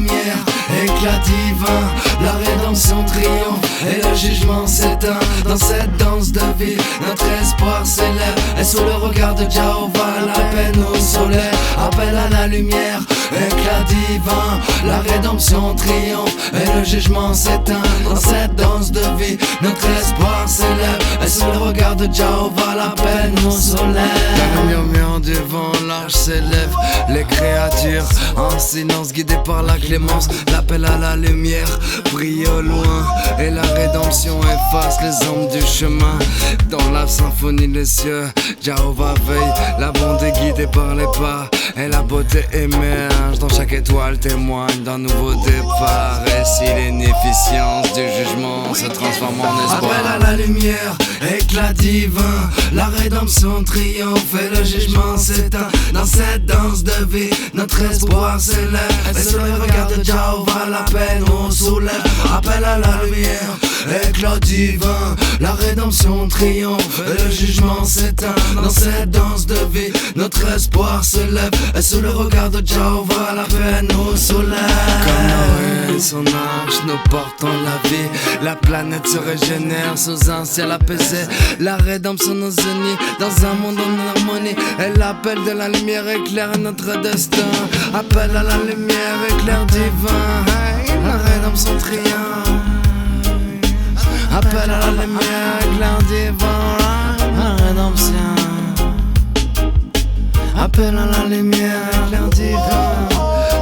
lumière, éclat divin, la rédemption triomphe et le jugement s'éteint. Dans cette danse de vie, notre espoir s'élève, et sous le regard de Jéhovah, la paix nous soulève. Appel à la lumière, éclat divin, la rédemption triomphe et le jugement s'éteint. Dans cette danse de vie, notre espoir s'élève, et sous le regard de Jéhovah, la paix nous soulève. Dans le murmure du vent, l'arche s'élève, les créatures en silence guidées par la clémence. L'appel à la lumière brille au loin, et la rédemption efface les ombres du chemin. Dans la symphonie des cieux, Jéhovah veille, la bonté guidée par les pas, et la beauté émerge. Dans chaque étoile témoigne d'un nouveau départ, et si l'inefficience du jugement se transforme en espoir. Appel à la lumière, éclat divin, la rédemption triomphe et le jugement s'éteint. Dans cette danse de vie, notre espoir s'élève, et sous le regard de Jéhovah, la paix nous soulève. Appel à la lumière, éclat divin, la rédemption triomphe et le jugement s'éteint. Dans cette danse de vie, notre espoir s'élève, et sous le regard de Jéhovah, la paix nous soulève. Comme Noé et son arche, nous portons la vie. La planète se régénère sous un ciel apaisé. La rédemption nous unit dans un monde en harmonie, et l'appel de la lumière éclaire notre destin. Appel à la lumière, éclair divin, hey, la rédemption triomphe. Appel à la lumière, éclair divin, la rédemption. Appel à la lumière, éclair divin,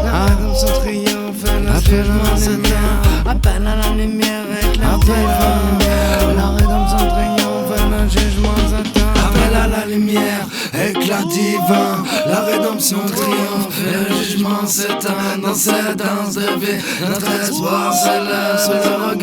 la rédemption triomphe, la jugement s'éteint. Appel à la lumière, éclair divin, la rédemption triomphe, le jugement s'éteint. Appel à la lumière, éclat divin, la rédemption triomphe et le jugement s'éteint. Dans cette danse de vie, notre espoir s'élève, sous le